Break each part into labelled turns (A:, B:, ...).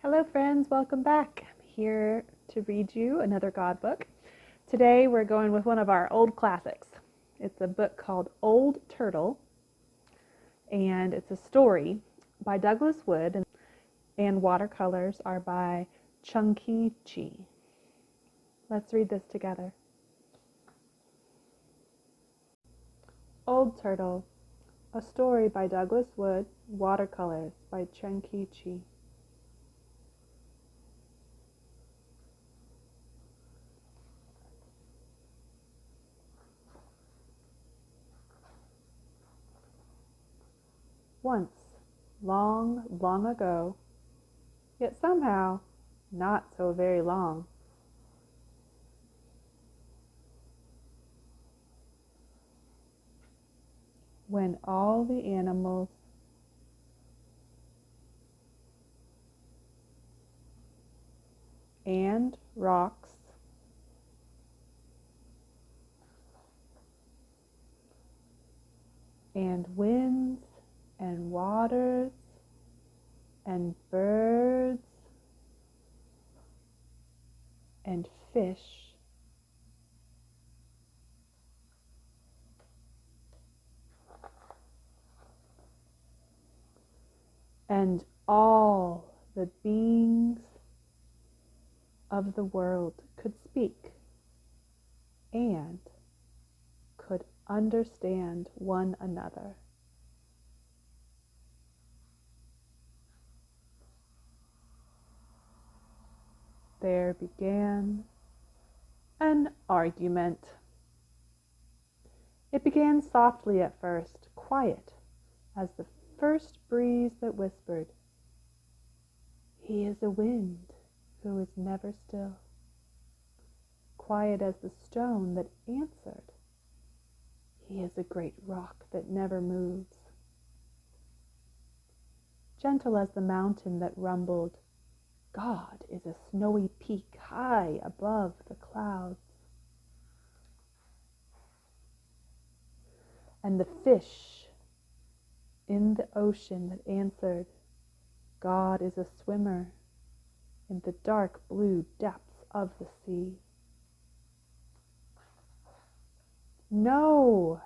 A: Hello friends, welcome back. I'm here to read you another God book. Today we're going with one of our old classics. It's a book called Old Turtle, and it's a story by Douglas Wood, and watercolors are by Cheng-Khee Chee. Let's read this together. Old Turtle, a story by Douglas Wood, watercolors by Cheng-Khee Chee. Once, long, long ago, yet somehow not so very long, when all the animals and rocks and winds and waters and birds and fish and all the beings of the world could speak and could understand one another. There began an argument. It began softly at first, quiet as the first breeze that whispered, "He is a wind who is never still," quiet as the stone that answered, "He is a great rock that never moves," gentle as the mountain that rumbled, "God is a snowy peak high above the clouds," and the fish in the ocean that answered, "God is a swimmer in the dark blue depths of the sea." "No,"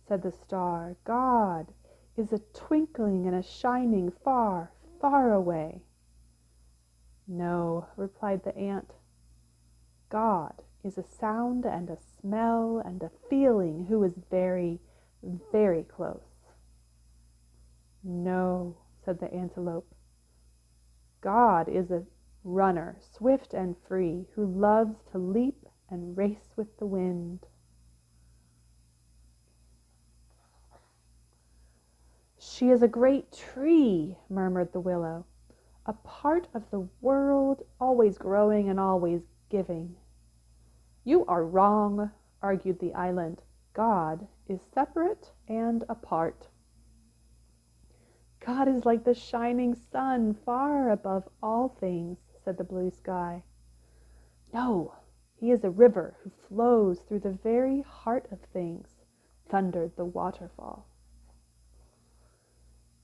A: said the star, "God is a twinkling and a shining far, far away." "No," replied the ant, "God is a sound and a smell and a feeling who is very, very close." "No," said the antelope, "God is a runner, swift and free, who loves to leap and race with the wind." "She is a great tree," murmured the willow, "a part of the world, always growing and always giving." "You are wrong," argued the island. "God is separate and apart." "God is like the shining sun, far above all things," said the blue sky. "No, he is a river who flows through the very heart of things," thundered the waterfall.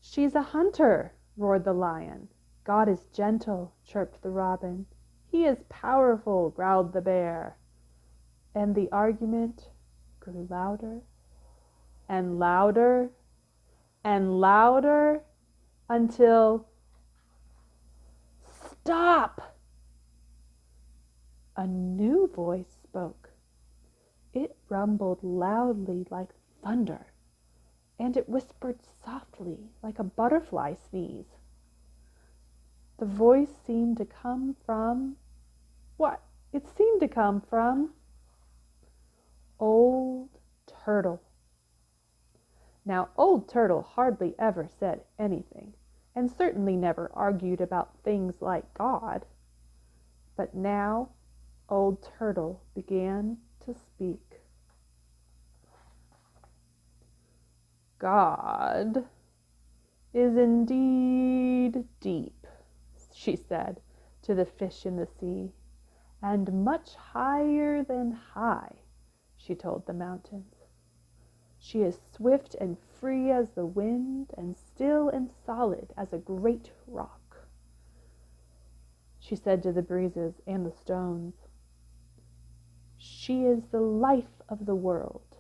A: "She's a hunter," roared the lion. "God is gentle," chirped the robin. "He is powerful," growled the bear. And the argument grew louder and louder and louder until, "Stop!" A new voice spoke. It rumbled loudly like thunder, and it whispered softly like a butterfly sneeze. The voice seemed to come from what? It seemed to come from Old Turtle. Now, Old Turtle hardly ever said anything, and certainly never argued about things like God. But now Old Turtle began to speak. "God is indeed deep," she said to the fish in the sea, "and much higher than high," she told the mountains. "She is swift and free as the wind, and still and solid as a great rock. she said to the breezes and the stones. She is the life of the world,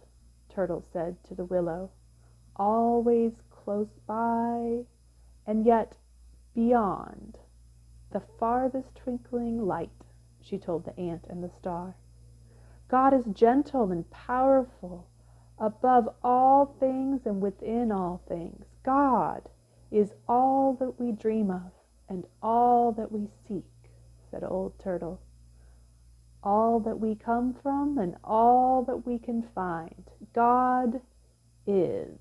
A: Turtle said to the willow, always close by, and yet beyond the farthest twinkling light, she told the ant and the star. God is gentle and powerful, above all things and within all things. God is all that we dream of and all that we seek, said Old Turtle. All that we come from and all that we can find. God is.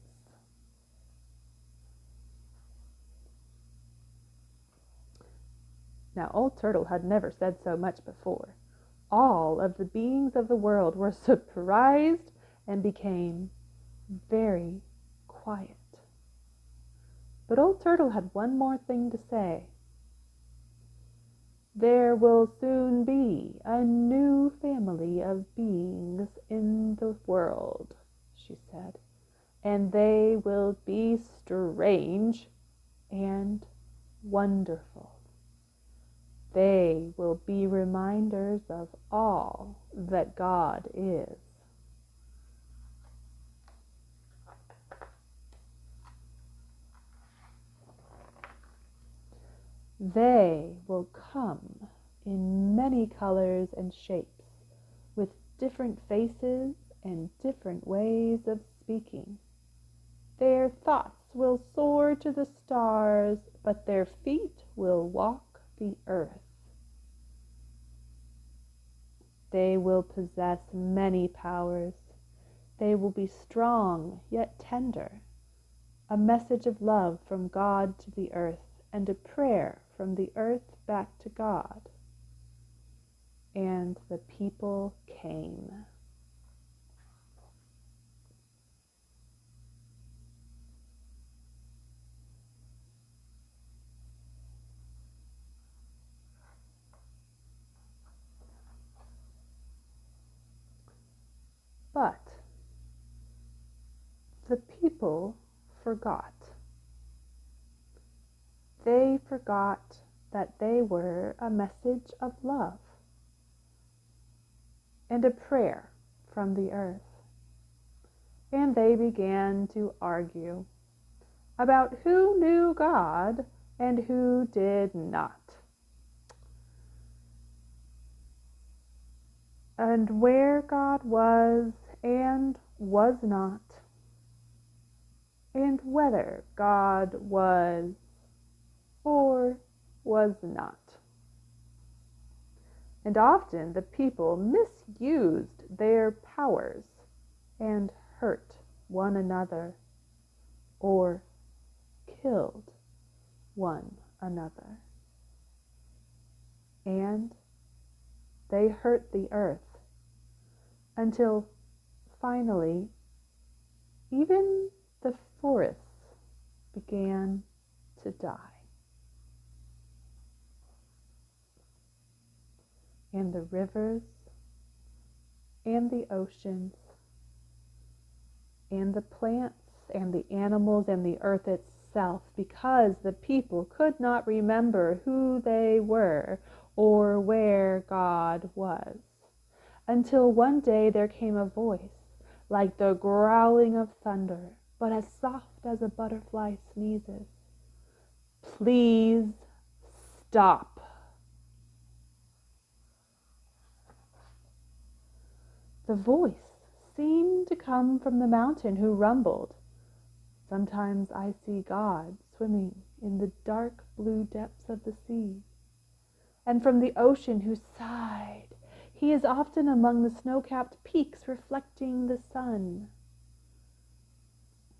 A: Now, Old Turtle had never said so much before. All of the beings of the world were surprised and became very quiet. But Old Turtle had one more thing to say. There will soon be a new family of beings in the world, she said, and they will be strange and wonderful. They will be reminders of all that God is. They will come in many colors and shapes, with different faces and different ways of speaking. Their thoughts will soar to the stars, but their feet will walk the earth. They will possess many powers. They will be strong yet tender, a message of love from God to the earth, and a prayer from the earth back to God. And the people came. But the people forgot. They forgot that they were a message of love and a prayer from the earth. And they began to argue about who knew God and who did not, and where God was and was not, and whether God was or was not. And often the people misused their powers and hurt one another or killed one another. And they hurt the earth until finally even the forests began to die. And the rivers and the oceans and the plants and the animals and the earth itself, because the people could not remember who they were or where God was, until one day there came a voice like the growling of thunder, but as soft as a butterfly sneezes. Please stop. The voice seemed to come from the mountain, who rumbled, "Sometimes I see God swimming in the dark blue depths of the sea." And from the ocean, who sighed, "He is often among the snow-capped peaks reflecting the sun."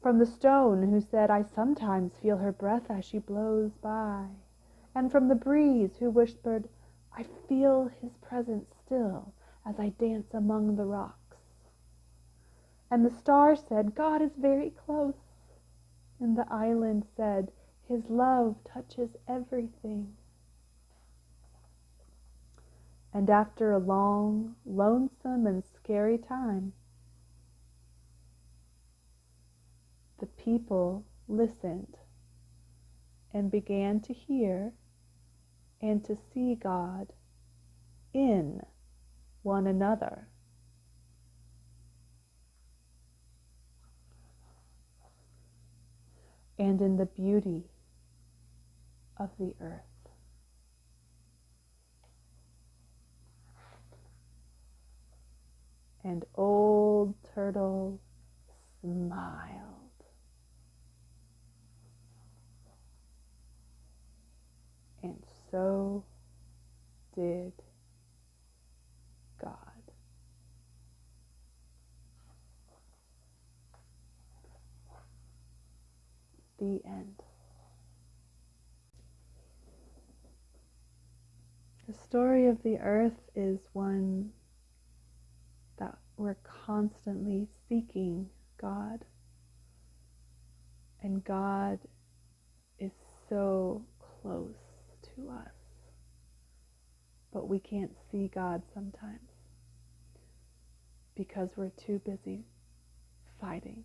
A: From the stone, who said, "I sometimes feel her breath as she blows by." And from the breeze, who whispered, "I feel his presence still as I dance among the rocks." And the stars said, "God is very close." And the island said, "His love touches everything." And after a long, lonesome, and scary time, the people listened and began to hear and to see God in one another. And in the beauty of the earth. And Old Turtle smiled. And so did God. The end. The story of the earth is one that we're constantly seeking God. And God is so close to us. But we can't see God sometimes because we're too busy fighting.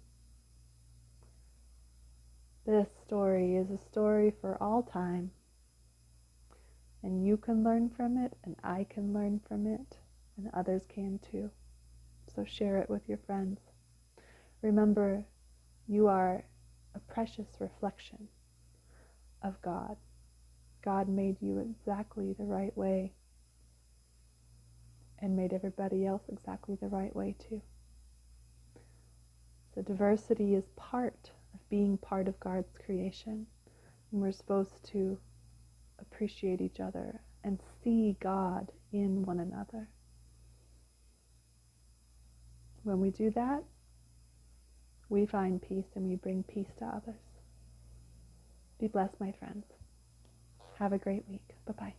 A: This story is a story for all time. And you can learn from it, and I can learn from it, and others can too. So share it with your friends. Remember, you are a precious reflection of God. God made you exactly the right way and made everybody else exactly the right way too. So diversity is part of being part of God's creation. And we're supposed to appreciate each other and see God in one another. When we do that, we find peace and we bring peace to others. Be blessed, my friends. Have a great week. Bye-bye.